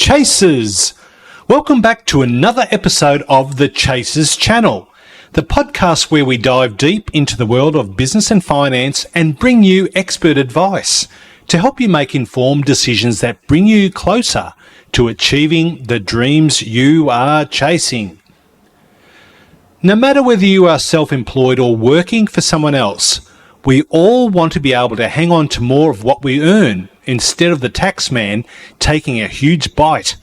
Chasers! Welcome back to another episode of the Chasers channel, the podcast where we dive deep into the world of business and finance and bring you expert advice to help you make informed decisions that bring you closer to achieving the dreams you are chasing. No matter whether you are self-employed or working for someone else, we all want to be able to hang on to more of what we earn instead of the tax man taking a huge bite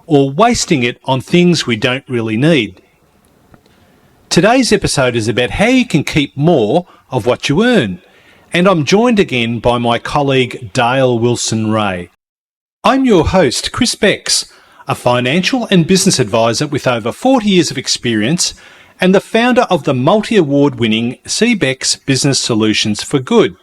or wasting it on things we don't really need. Today's episode is about how you can keep more of what you earn, and I'm joined again by my colleague Dale Wilson-Ray. I'm your host, Chris Becks, a financial and business advisor with over 40 years of experience and the founder of the multi-award-winning CBEX Business Solutions for Good.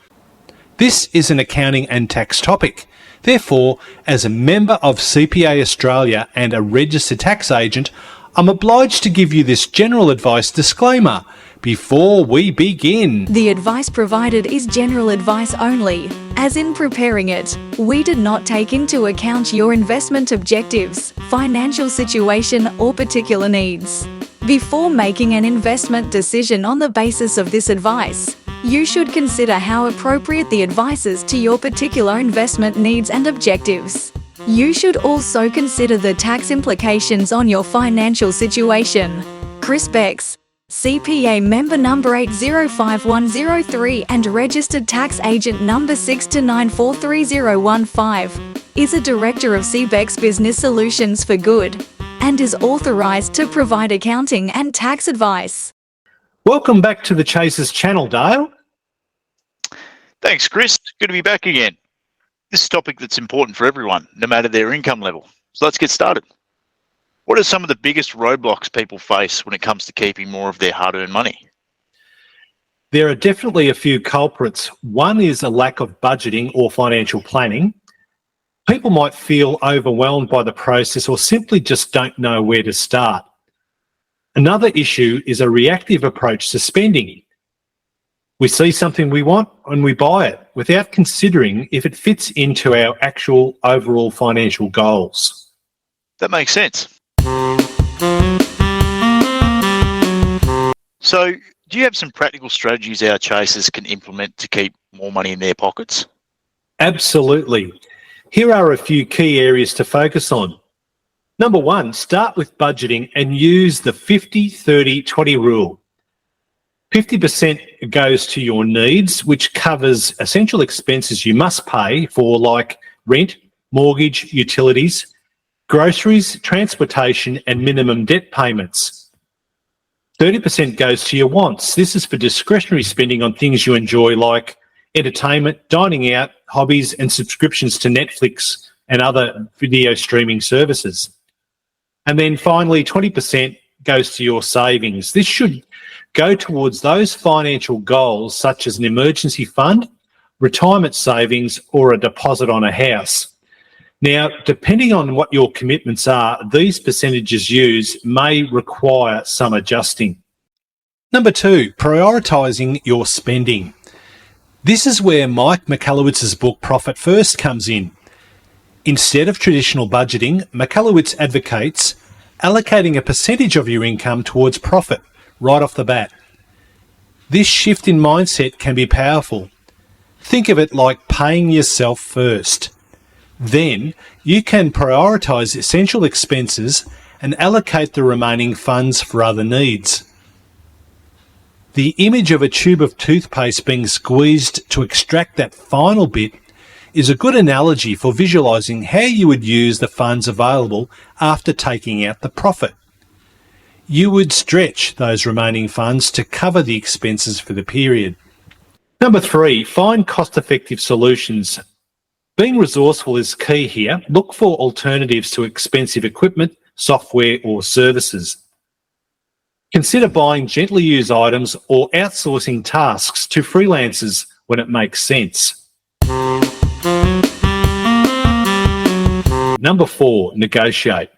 This is an accounting and tax topic. Therefore, as a member of CPA Australia and a registered tax agent, I'm obliged to give you this general advice disclaimer before we begin. The advice provided is general advice only, as in preparing it, we did not take into account your investment objectives, financial situation, or particular needs. Before making an investment decision on the basis of this advice, you should consider how appropriate the advice is to your particular investment needs and objectives. You should also consider the tax implications on your financial situation. Chris Becks, CPA member number 805103 and registered tax agent number 629430015, is a director of CBEX Business Solutions for Good and is authorised to provide accounting and tax advice. Welcome back to the Chasers channel, Dale. Thanks, Chris. Good to be back again. This is a topic that's important for everyone, no matter their income level. So let's get started. What are some of the biggest roadblocks people face when it comes to keeping more of their hard-earned money? There are definitely a few culprits. One is a lack of budgeting or financial planning. People might feel overwhelmed by the process or simply just don't know where to start. Another issue is a reactive approach to spending. We see something we want and we buy it without considering if it fits into our actual overall financial goals. That makes sense. So, do you have some practical strategies our chasers can implement to keep more money in their pockets? Absolutely. Here are a few key areas to focus on. Number one, start with budgeting and use the 50-30-20 rule. 50% goes to your needs, which covers essential expenses you must pay for, like rent, mortgage, utilities, groceries, transportation, and minimum debt payments. 30% goes to your wants. This is for discretionary spending on things you enjoy, like entertainment, dining out, hobbies, and subscriptions to Netflix and other video streaming services. And then finally, 20% goes to your savings. This should go towards those financial goals such as an emergency fund, retirement savings, or a deposit on a house. Now, depending on what your commitments are, these percentages used may require some adjusting. Number two, prioritising your spending. This is where Mike Michalowicz's book Profit First comes in. Instead of traditional budgeting, Michalowicz advocates allocating a percentage of your income towards profit right off the bat. This shift in mindset can be powerful. Think of it like paying yourself first. Then you can prioritise essential expenses and allocate the remaining funds for other needs. The image of a tube of toothpaste being squeezed to extract that final bit is a good analogy for visualising how you would use the funds available after taking out the profit. You would stretch those remaining funds to cover the expenses for the period. Number three, find cost-effective solutions. Being resourceful is key here. Look for alternatives to expensive equipment, software, or services. Consider buying gently used items or outsourcing tasks to freelancers when it makes sense. Number four, negotiate.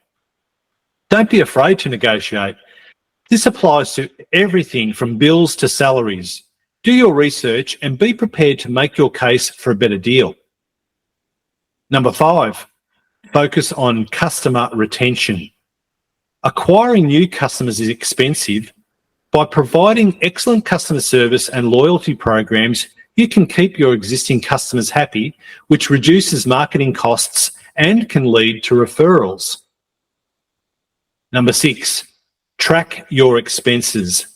Don't be afraid to negotiate. This applies to everything from bills to salaries. Do your research and be prepared to make your case for a better deal. Number five, focus on customer retention. Acquiring new customers is expensive. By providing excellent customer service and loyalty programs, you can keep your existing customers happy, which reduces marketing costs and can lead to referrals. Number 6, track your expenses.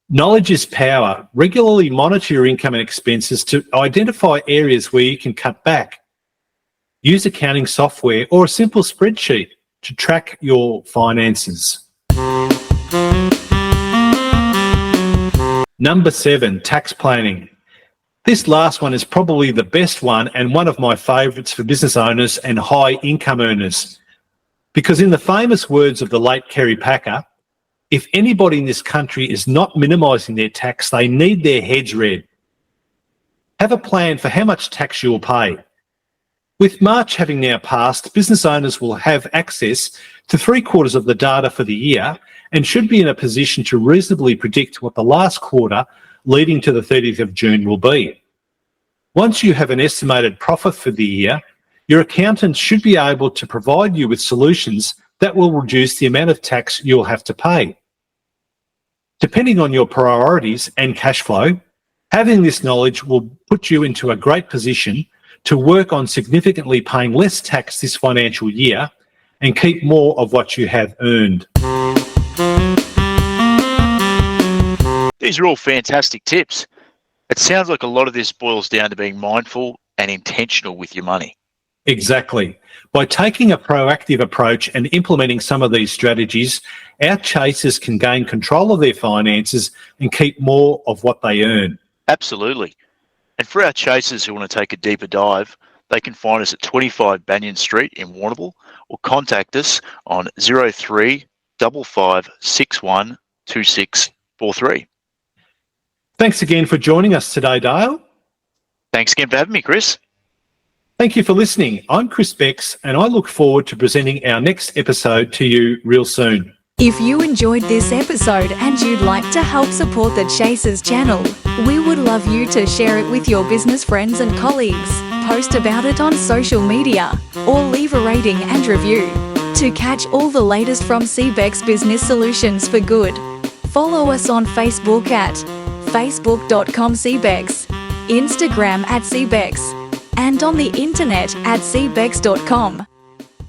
Knowledge is power. Regularly monitor your income and expenses to identify areas where you can cut back. Use accounting software or a simple spreadsheet to track your finances. Number 7, tax planning. This last one is probably the best one and one of my favourites for business owners and high income earners. Because in the famous words of the late Kerry Packer, if anybody in this country is not minimising their tax, they need their heads read. Have a plan for how much tax you'll pay. With March having now passed, business owners will have access to 3/4 of the data for the year and should be in a position to reasonably predict what the last quarter leading to the 30th of June will be. Once you have an estimated profit for the year, your accountant should be able to provide you with solutions that will reduce the amount of tax you'll have to pay. Depending on your priorities and cash flow, having this knowledge will put you into a great position to work on significantly paying less tax this financial year and keep more of what you have earned. These are all fantastic tips. It sounds like a lot of this boils down to being mindful and intentional with your money. Exactly. By taking a proactive approach and implementing some of these strategies, our chasers can gain control of their finances and keep more of what they earn. Absolutely. And for our chasers who want to take a deeper dive, they can find us at 25 Banyan Street in Warrnambool or contact us on 03 55 61 2643. Thanks again for joining us today, Dale. Thanks again for having me, Chris. Thank you for listening. I'm Chris Becks, and I look forward to presenting our next episode to you real soon. If you enjoyed this episode and you'd like to help support the Chasers channel, we would love you to share it with your business friends and colleagues, post about it on social media, or leave a rating and review. To catch all the latest from CBEX Business Solutions for Good, follow us on Facebook at facebook.com/CBEX, Instagram at CBEX, and on the internet at cbex.com.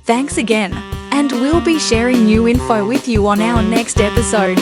Thanks again, and we'll be sharing new info with you on our next episode.